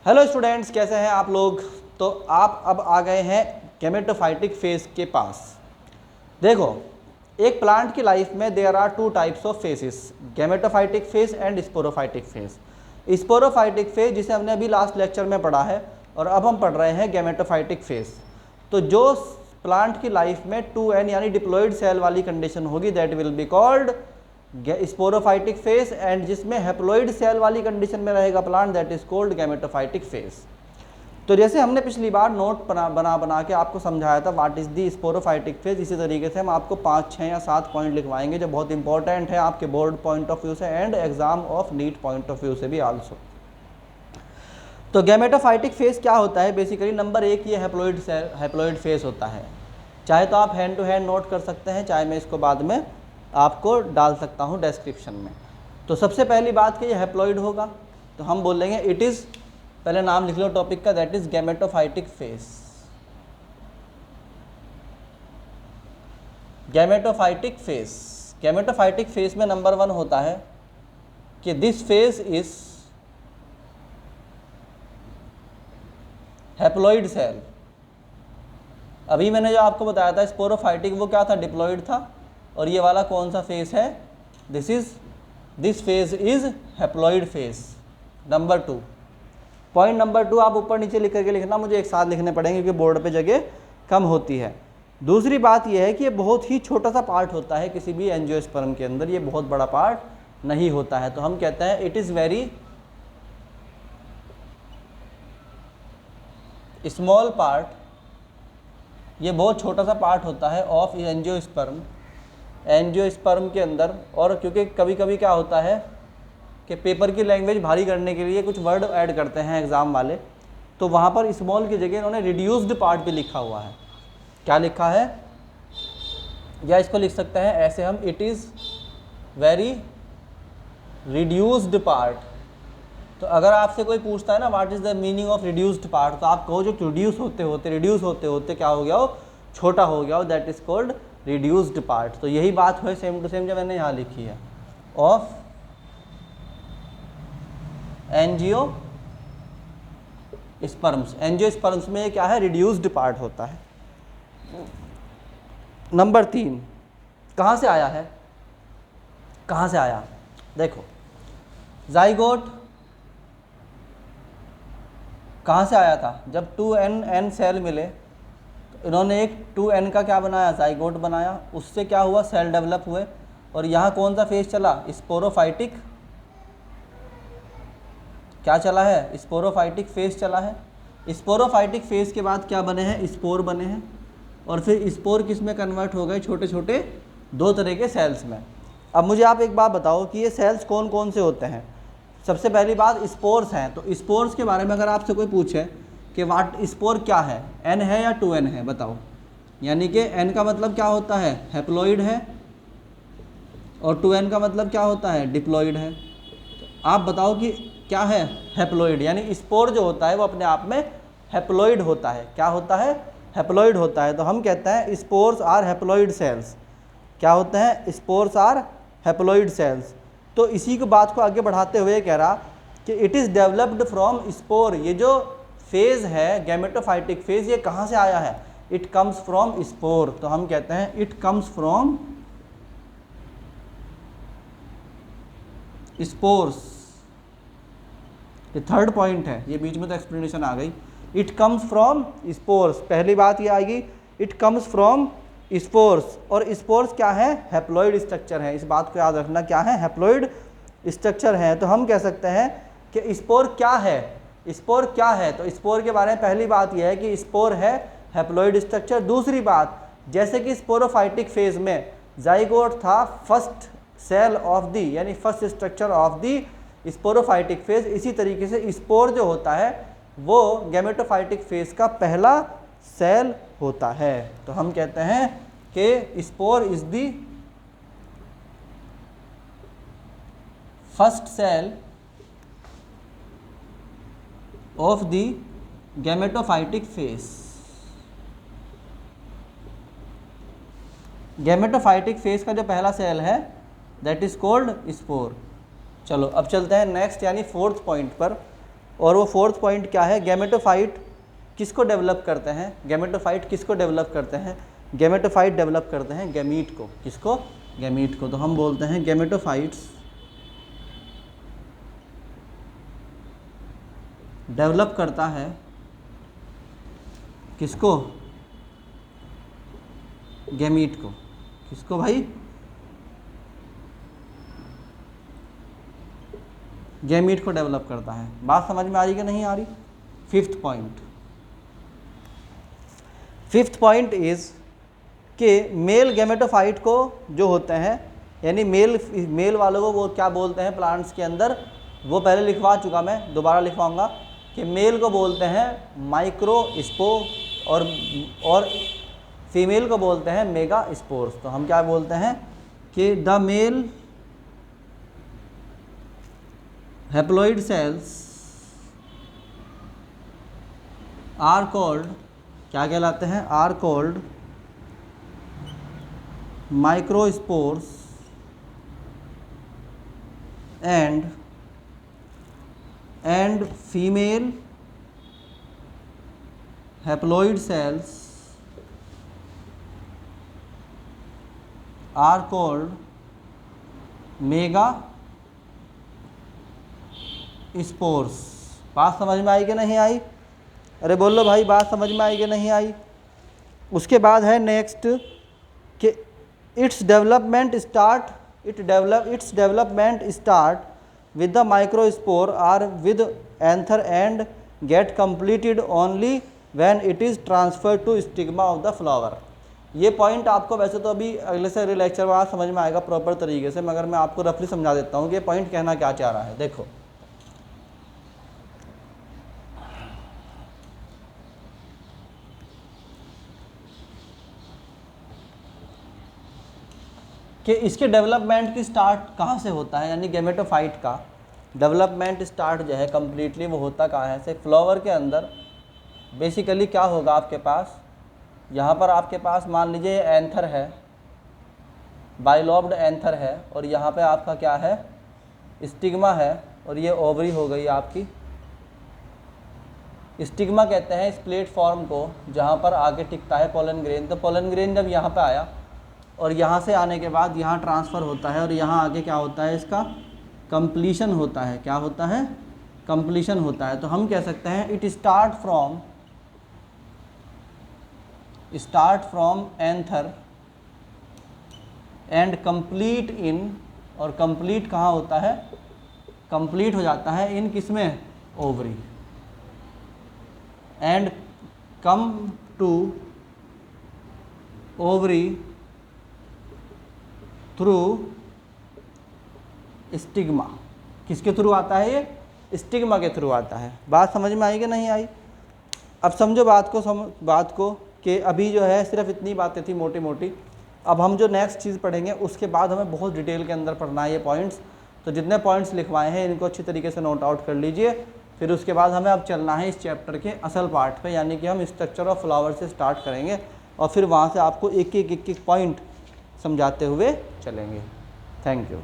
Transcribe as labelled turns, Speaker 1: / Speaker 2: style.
Speaker 1: Hello students, कैसे हैं आप लोग। तो आप अब आ गए हैं गैमेटोफाइटिक फेज के पास। देखो, एक प्लांट की लाइफ में there are two types of phases, gametophytic phase and sporophytic phase. Sporophytic phase जिसे हमने अभी लास्ट लेक्चर में पढ़ा है और अब हम पढ़ रहे हैं गैमेटोफाइटिक फेज। तो जो प्लांट की लाइफ में 2n यानी डिप्लॉयड सेल वाली कंडीशन होगी that will be called sporophytic phase, and जिसमें हैप्लॉइड सेल वाली कंडीशन में रहेगा plant that is called gametophytic phase. तो जैसे हमने पिछली बार नोट बना के आपको समझाया था what is the sporophytic phase, इसी तरीके से हम आपको 5, 6 या 7 पॉइंट लिखवाएंगे जो बहुत इंपॉर्टेंट है आपके बोर्ड पॉइंट ऑफ व्यू से and exam of NEET point of view से भी आल्सो। तो गैमेटोफाइटिक फेज क्या होता है बेसिकली, नंबर 1 ये हैप्लॉइड फेज होता है। चाहे तो आप हैंड टू हैंड नोट कर सकते हैं, चाहे मैं इसको बाद में आपको डाल सकता हूँ डिस्क्रिप्शन में। तो सबसे पहली बात कि ये हैप्लॉइड होगा, तो हम बोलेंगे इट इज़, पहले नाम लिख लो टॉपिक का, that is gametophytic phase. Gametophytic phase, gametophytic phase में नंबर 1 होता है कि this phase is haploid cell. अभी मैंने जो आपको बताया था स्पोरोफाइटिक वो क्या था, डिप्लॉइड था, और ये वाला कौन सा फेज है, this phase is haploid phase. Number 2, point number 2 आप ऊपर नीचे लिख करके लिखना, मुझे एक साथ लिखने पड़ेंगे क्योंकि बोर्ड पे जगह कम होती है। दूसरी बात यह है कि ये बहुत ही छोटा सा पार्ट होता है किसी भी एंजियोस्पर्म के अंदर, ये बहुत बड़ा पार्ट नहीं होता है। तो हम कहते हैं it is very small part, ये बहुत छोटा सा पार्ट होता है ऑफ एंजियोस्पर्म, एंजियोस्पर्म के अंदर। और क्योंकि कभी कभी क्या होता है कि पेपर की लैंग्वेज भारी करने के लिए कुछ वर्ड ऐड करते हैं एग्ज़ाम वाले, तो वहाँ पर स्मॉल की जगह इन्होंने रिड्यूस्ड पार्ट भी लिखा हुआ है। क्या लिखा है, या इसको लिख सकते हैं ऐसे हम, it is very reduced part. तो अगर आपसे कोई पूछता है ना what is the meaning of reduced part, तो आप कहो जो रिड्यूस होते होते क्या हो गया हो, छोटा हो गया हो, that is called reduced part. तो यही बात है सेम टू सेम जो मैंने यहाँ लिखी है, ऑफ एंजियोस्पर्म्स। एंजियोस्पर्म्स में ये क्या है, रिड्यूस्ड पार्ट होता है। नंबर 3 कहाँ से आया है, कहाँ से आया, देखो जाइगोट कहाँ से आया था, जब 2n सेल मिले तो इन्होंने एक 2n का क्या बनाया, जाइगोट बनाया, उससे क्या हुआ, सेल डेवलप हुए। और यहाँ कौन सा फेज चला, स्पोरोफाइटिक, क्या चला है, स्पोरोफाइटिक फेज चला है। स्पोरोफाइटिक फेज के बाद क्या बने हैं, स्पोर बने हैं, और फिर स्पोर किस में कन्वर्ट हो गए, छोटे छोटे 2 तरह के सेल्स में। अब मुझे आप एक बात बताओ कि ये सेल्स कौन कौन से होते हैं। सबसे पहली बात स्पोर्स हैं, तो स्पोर्स के बारे में अगर आपसे कोई पूछे कि वाट स्पोर क्या है, n है या 2n है, बताओ। यानी कि n का मतलब क्या होता है, हैप्लॉइड है, और 2n का मतलब क्या होता है, डिप्लॉइड है। तो आप बताओ कि क्या है, हैप्लॉइड, यानी स्पोर जो होता है वो अपने आप में हैप्लॉइड होता है। क्या होता है, हैप्लॉइड होता है। तो हम कहते हैं स्पोर्स आर हैप्लॉइड सेल्स। क्या होते हैं, स्पोर्स आर हैप्लॉइड सेल्स। तो इसी को बात को आगे बढ़ाते हुए कह रहा कि it is developed from spore. ये जो फेज़ है गैमेटोफाइटिक फेज़, ये कहाँ से आया है, इट कम्स फ्रॉम स्पोर। तो हम कहते हैं इट कम्स फ्रॉम स्पोर्स। ये थर्ड पॉइंट है, ये बीच में तो एक्सप्लेनेशन आ गई। इट कम्स फ्रॉम स्पोर्स, पहली बात ये आएगी, इट कम्स फ्रॉम स्पोर्स। और स्पोर्स क्या है, हैप्लॉइड स्ट्रक्चर है। इस बात को याद रखना, क्या है, हैप्लॉइड स्ट्रक्चर है। तो हम कह सकते हैं कि स्पोर क्या है, स्पोर क्या है। तो स्पोर के बारे में पहली बात यह है कि स्पोर है हैप्लॉइड स्ट्रक्चर। दूसरी बात, जैसे कि स्पोरोफाइटिक फेज में जाइगोट था फर्स्ट सेल ऑफ दी, यानी first structure of the sporophytic phase, इसी तरीके से स्पोर जो होता है वो गैमेटोफाइटिक फेज का पहला सेल होता है। तो हम कहते हैं कि spore is the first cell of the gametophytic phase. Gametophytic phase का जो पहला सेल है दैट इज कॉल्ड स्पोर। चलो अब चलते हैं नेक्स्ट यानी 4th पॉइंट पर, और वो फोर्थ पॉइंट क्या है, गैमेटोफाइट किसको डेवलप करते हैं, गैमेटोफाइट किसको डेवलप करते हैं, गैमेटोफाइट डेवलप करते हैं गैमीट को, किसको, गैमीट को। तो हम बोलते हैं गैमेटोफाइट्स डेवलप करता है किसको, गैमीट को, किसको भाई, गैमीट को डेवलप करता है। बात समझ में आ रही कि नहीं आ रही। फिफ्थ पॉइंट इज कि मेल गैमेटोफाइट को जो होते हैं, यानी मेल वालों को वो क्या बोलते हैं प्लांट्स के अंदर, वो पहले लिखवा चुका मैं, दोबारा लिखवाऊंगा कि मेल को बोलते हैं माइक्रोस्पोर और फीमेल को बोलते हैं मेगा स्पोर्स। तो हम क्या बोलते हैं कि the male haploid cells are called, क्या कहलाते हैं, are called microspores and female haploid cells are called mega spores. बात समझ में आई कि नहीं आई, अरे बोल लो भाई, बात समझ में आई कि नहीं आई। उसके बाद है नेक्स्ट कि its development start with the microspore or with anther and get completed only when it is transfer to stigma of the flower. ये पॉइंट आपको वैसे तो अभी अगले से लेक्चर में समझ में आएगा प्रॉपर तरीके से, मगर मैं आपको रफली समझा देता हूँ कि ये पॉइंट कहना क्या चाह रहा है। देखो, कि इसके डेवलपमेंट की स्टार्ट कहाँ से होता है, यानी गैमेटोफाइट का डेवलपमेंट स्टार्ट जो है कम्प्लीटली वो होता कहाँ है से, फ्लावर के अंदर। बेसिकली क्या होगा आपके पास, यहाँ पर आपके पास मान लीजिए एंथर है, बाइलॉब्ड एंथर है, और यहाँ पे आपका क्या है, स्टिग्मा है, और ये ओवरी हो गई आपकी। स्टिग्मा कहते हैं इस प्लेटफॉर्म को जहाँ पर आगे टिकता है पोलन ग्रेन। तो पोलन ग्रेन जब यहाँ पे आया और यहाँ से आने के बाद यहाँ ट्रांसफ़र होता है, और यहाँ आगे क्या होता है, इसका कंप्लीशन होता है। क्या होता है, कंप्लीशन होता है। तो हम कह सकते हैं it start from anther and complete in, और कंप्लीट कहाँ होता है, कंप्लीट हो जाता है इन किसमें, ovary, and come to ovary through stigma. किसके थ्रू आता है ये, स्टिग्मा के थ्रू आता है। बात समझ में आई कि नहीं आई। अब समझो बात को कि अभी जो है सिर्फ इतनी बातें थी मोटी मोटी। अब हम जो नेक्स्ट चीज़ पढ़ेंगे उसके बाद हमें बहुत डिटेल के अंदर पढ़ना है ये पॉइंट्स। तो जितने पॉइंट्स लिखवाए हैं इनको अच्छी तरीके से नोट आउट कर लीजिए। फिर उसके बाद हमें अब चलना है इस चैप्टर के असल पार्ट पे, यानी कि हम स्ट्रक्चर ऑफ फ्लावर से स्टार्ट करेंगे और फिर वहाँ से आपको एक एक पॉइंट समझाते हुए चलेंगे। Thank you.